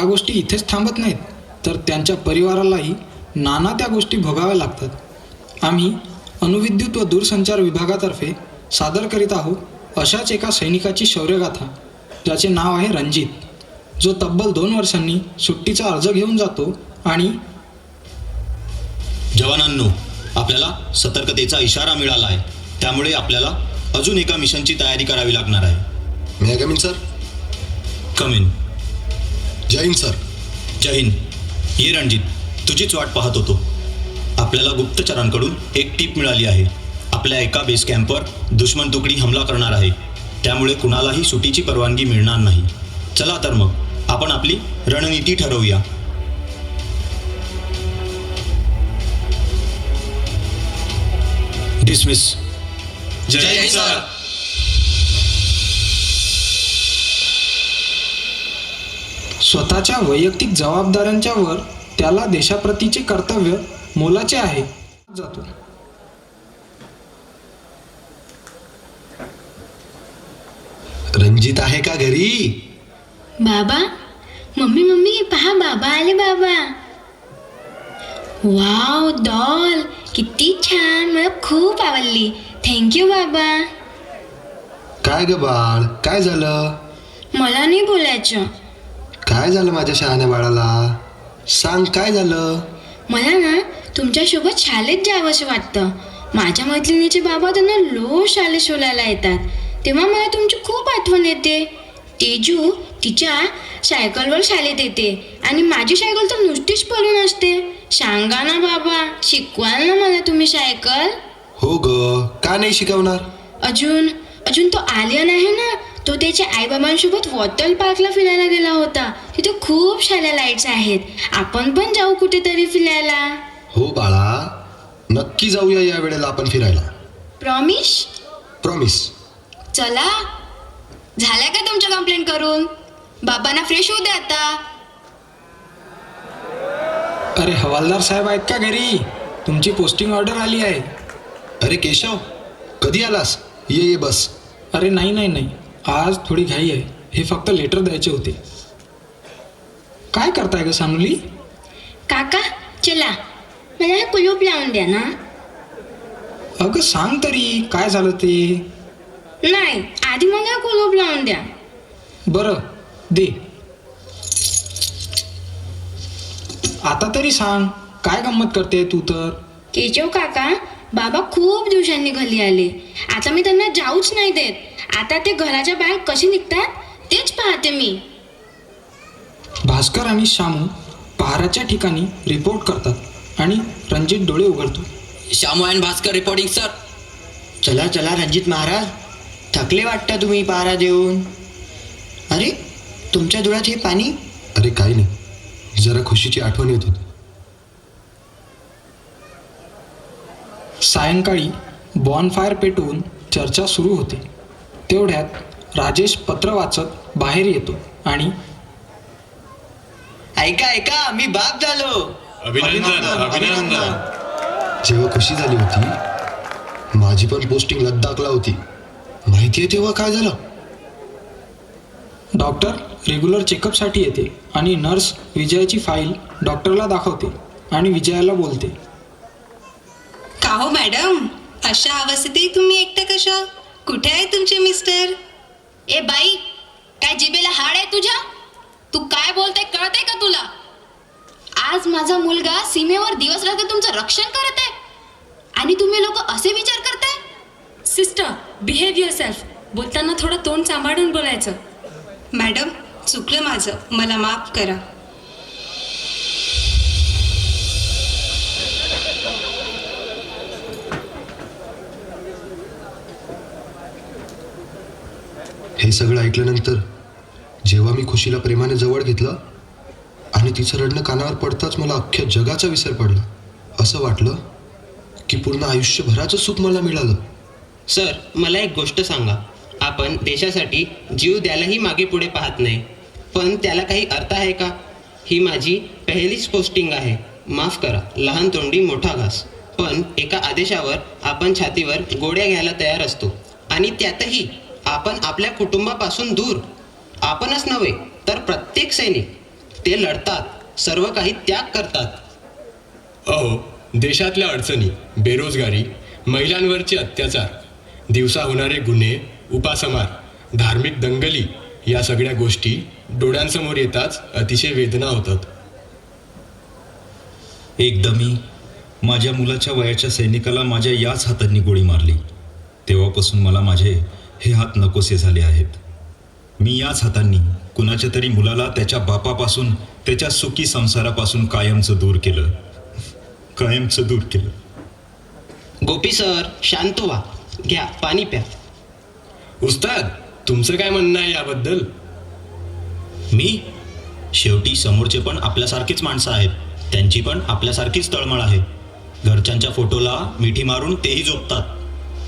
या गोष्टी इथेच थांबत नाहीत, तर त्यांच्या परिवारालाही नाना त्या गोष्टी भोगाव्या लागतात. आम्ही अणुविद्युत व दूरसंचार विभागातर्फे सादर करीत आहोत अशाच एका सैनिकाची शौर्यगाथा, ज्याचे नाव आहे रणजित, जो तब्बल 2 वर्षांनी सुट्टीचा अर्ज घेऊन जातो आणि जवानांनो, आपल्याला सतर्कतेचा इशारा मिळाला आहे, त्यामुळे आपल्याला अजून एका मिशनची तयारी करावी लागणार आहे. May I come in sir? Come in. Jai Hind sir. Jai Hind. ये रणजित, तुझीच वाट पाहत होतो. आपल्याला गुप्तचरांकडून एक टीप मिळाली आहे. आपल्या एका बेस कॅम्पवर दुश्मन तुकडी हमला करणार आहे, त्यामुळे कुणालाही सुटीची परवानगी मिळणार नाही. चला तर मग आपण आपली रणनीती ठरवूया. डिसमिस. जय हिंद सर. स्वतःच्या वैयक्तिक जबाबदाऱ्यांच्या वर त्याला देशाप्रतीचे कर्तव्य मोलाचे आहे. जातो. रणजित आहे का घरी? बाबा, मम्मी पहा, बाबा आले. बाबा, वाव, डॉल किती छान, मला खूप आवडली. थँक्यू बाबा. काय ग बाळ, काय झालं? मला नाही बोलायचं. काय झालं माझ्या शहाण्या बाळाला? सांग, काय झालं? मला ना तुमच्यासोबत शाळेत जावंसं वाटतं. माझ्या मैत्रिणीचे बाबा त्यांना रोज शाळेत सोडायला येतात, तेव्हा मला तुमची खूप आठवण येते. तेजू तिच्या सायकलवर शाळेत येते आणि माझी सायकल तर नुसतीच पडून असते. सांगा ना बाबा, शिकवाल ना मला तुम्ही सायकल? हो ग, का नाही शिकवणार? अजून तो आर्यन आहे ना, तो त्याच्या आईबाबांसोबत वॉटर पार्कला फिरायला गेला होता. तिथे खूप साऱ्या लाईट्स आहेत. आपण पण जाऊ कुठेतरी फिरायला. हो बाळा, नक्की जाऊया या वेळेला आपण फिरायला. प्रॉमिस? प्रॉमिस. चला. झाल्या का तुमच्या कंप्लेंट करून? बाबांना फ्रेश होऊ द्या आता. अरे हवालदार साहेब आहेत का घरी? तुमची पोस्टिंग ऑर्डर आली आहे. अरे केशव, कधी आलास? ये बस. अरे नाही, आज थोडी घाई आहे. हे फक्त लेटर द्यायचे होते. काय करताय ग सानुली? काका चला, मला हे कुलूप लावून द्या ना. अगं सांग तरी काय झालं ते. नाही, आधी मला कुलूप लावून द्या. बरं दे. आता तरी सांग, काय गंमत करते तू तर. केशव काका, बाबा खूप दिवसांनी घरी आले. आता मी त्यांना जाऊच नाही देत. आता ते घराच्या बाहेर कसे निघतात तेच पाहते मी. भास्कर आणि शामू पहाराच्या ठिकाणी रिपोर्ट करतात आणि रणजित डोळे उघडतो. Shamu and Bhaskar reporting sir. चला रणजित महाराज, थकले वाटतं तुम्ही पहारा देऊन. अरे, तुमच्या डोळ्यात हे पाणी? अरे काही नाही, जरा खुशीची आठवण येत होती. सायंकाळी बॉनफायर पेटवून चर्चा सुरू होते. तेवढ्यात राजेश पत्र वाचत बाहेर येतो आणि ऐका, मी बाप झालो. अभिनंदन. जेव्हा खुशी झाली होती, माझी पण पोस्टिंग लद्दाखला होती. माहितीये तेव्हा काय झालं? डॉक्टर रेग्युलर चेकअपसाठी येते आणि नर्स विजयाची फाईल डॉक्टरला दाखवते आणि विजयाला बोलते. का हो मॅडम, अशा अवस्थेत तुम्ही एकटं कशा? कुठे आहे तुमचे मिस्टर? ए बाई, काय जिभेला हाड आहे तुझ्या? तू काय बोलते कळते का तुला? आज माझा मुलगा सीमेवर दिवस रात्र तुमचं रक्षण करत आहे आणि तुम्ही लोक असे विचार करताय? Sister, behave yourself. बोलताना थोडं तोंड सांभाळून बोलायचं. मॅडम, चुकलं माझं, मला माफ करा. हे सगळं ऐकल्यानंतर जेव्हा मी खुशीला प्रेमाने जवळ घेतलं आणि तिचं रडणं कानावर पडताच मला अख्ख्या जगाचा विसर पडला. असं वाटलं की पूर्ण आयुष्यभराचं सुख मला मिळालं. सर, मला एक गोष्ट सांगा. आपण देशासाठी जीव द्यायलाही मागे पुढे पाहत नाही, पण त्याला काही अर्थ आहे का? ही माझी पहिलीच पोस्टिंग आहे. माफ करा, लहान तोंडी मोठा घास. पण एका आदेशावर आपण छातीवर गोळ्या घ्यायला तयार असतो, आणि त्यातही आपण आपल्या कुटुंबापासून दूर. आपणच नव्हे तर प्रत्येक सैनिक ते लढतात, सर्व काही त्याग करतात. अहो, देशातल्या अडचणी, बेरोजगारी, महिलांवरचे अत्याचार, दिवसा होणारे गुन्हे, उपासमार, धार्मिक दंगली या सगळ्या गोष्टी डोळ्यांसमोर येताच अतिशय वेदना होतात. एकदा मी माझ्या मुलाच्या वयाच्या सैनिकाला माझ्या याच हातांनी गोळी मारली. तेव्हापासून मला माझे हे हात नकोसे झाले आहेत. मी याच हातांनी कुणाच्या तरी मुलाला त्याच्या बापापासून, त्याच्या सुखी संसारापासून कायमचं दूर केलं. गोपी सर, शांत व्हा. घ्या, पाणी प्या. उस्ताद, तुमचं काय म्हणणं आहे याबद्दल? मी शेवटी समोरचे पण आपल्यासारखीच माणसं आहेत. त्यांची पण आपल्यासारखीच तळमळ आहे. घरच्यांच्या फोटोला मिठी मारून तेही झोपतात.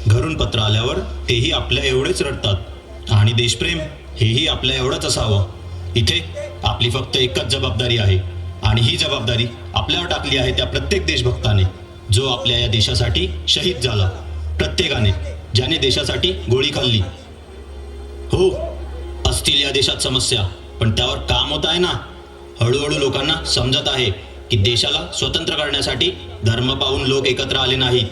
घरून पत्र आल्यावर तेही आपल्या एवढेच रडतात. आणि देशप्रेम हेही आपल्या एवढंच असावं. इथे आपली फक्त एकच जबाबदारी आहे, आणि ही जबाबदारी आपल्यावर टाकली आहे त्या प्रत्येक देशभक्ताने, जो आपल्या या देशासाठी शहीद झाला. प्रत्येकाने, ज्याने देशासाठी गोळी खाल्ली. हो, असतील या देशात समस्या, पण त्यावर काम होत आहे ना. हळूहळू लोकांना समजत आहे की देशाला स्वतंत्र करण्यासाठी धर्म पाहून लोक एकत्र आले नाहीत.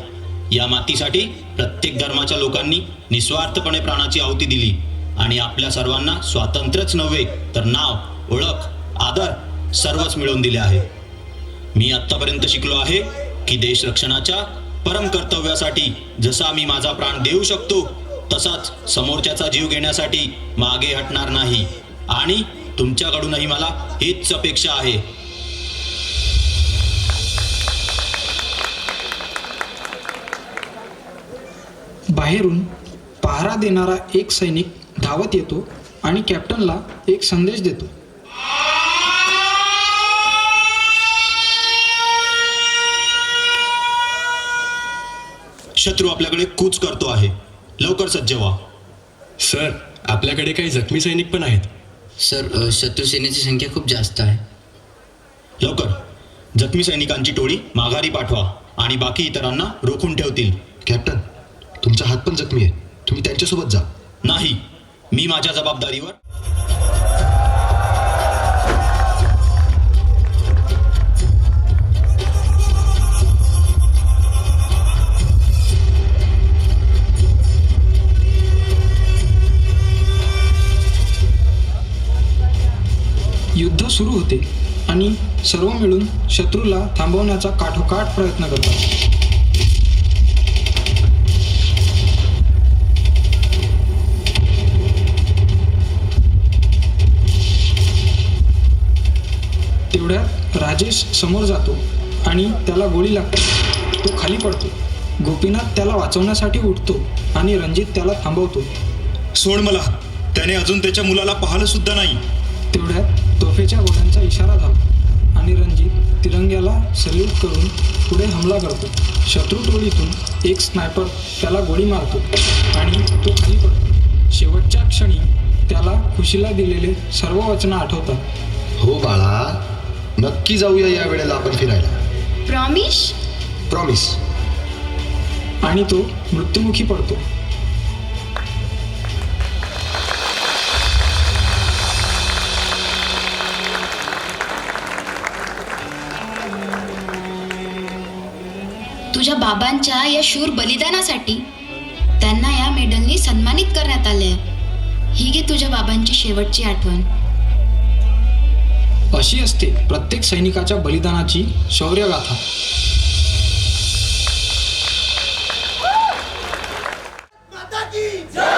या मातीसाठी प्रत्येक धर्माच्या लोकांनी निस्वार्थपणे प्राणाची आहुती दिली, आणि आपल्या सर्वांना स्वातंत्र्यच नव्हे तर नाव, ओळख, आदर सर्वच मिळवून दिले आहे. मी आत्तापर्यंत शिकलो आहे की देश रक्षणाच्या परम कर्तव्यासाठी जसा मी माझा प्राण देऊ शकतो, तसाच समोरच्याचा जीव घेण्यासाठी मागे हटणार नाही. आणि तुमच्याकडूनही मला हीच अपेक्षा आहे. बाहेरून पहारा देणारा एक सैनिक धावत येतो आणि कॅप्टनला एक संदेश देतो. शत्रू आपल्याकडे कूच करतो आहे. लवकर सज्ज व्हा. सर, आपल्याकडे काही जखमी सैनिक पण आहेत. सर, शत्रू सेनेची संख्या खूप जास्त आहे. लवकर जखमी सैनिकांची टोळी माघारी पाठवा, आणि बाकी इतरांना रोखून ठेवतील. कॅप्टन, तुमचा हात पण जखमी आहे. तुम्ही त्यांच्यासोबत जा. नाही, मी माझ्या जबाबदारीवर. युद्ध सुरू होते आणि सर्व मिळून शत्रूला थांबवण्याचा काठोकाठ प्रयत्न करतात. तेवढ्यात राजेश समोर जातो आणि त्याला गोळी लागते. तो खाली पडतो. गोपीनाथ त्याला वाचवण्यासाठी उठतो आणि रणजित त्याला थांबवतो. सोड मला. त्याने अजून त्याच्या मुलाला पाहिलं सुद्धा नाही. तेवढ्यात तोफेच्या गोळ्यांचा इशारा झाला आणि रणजित तिरंग्याला सल्यूट करून पुढे हमला करतो. शत्रू टोळीतून एक स्नायपर त्याला गोळी मारतो आणि तो खाली पडतो. शेवटच्या क्षणी त्याला खुशीला दिलेले सर्व वचनं आठवतात. हो बाळा, नक्की जाऊया या वेळेला आपण फिरायला. प्रॉमिस? प्रॉमिस. आणि तो मृत्युमुखी पडतो. तुझ्या बाबांच्या या शूर बलिदानासाठी त्यांना या मेडलनी सन्मानित करण्यात आले. ही घे तुझ्या बाबांची शेवटची आठवण. अशी असते प्रत्येक सैनिकाच्या बलिदानाची शौर्यगाथा. माता की जय.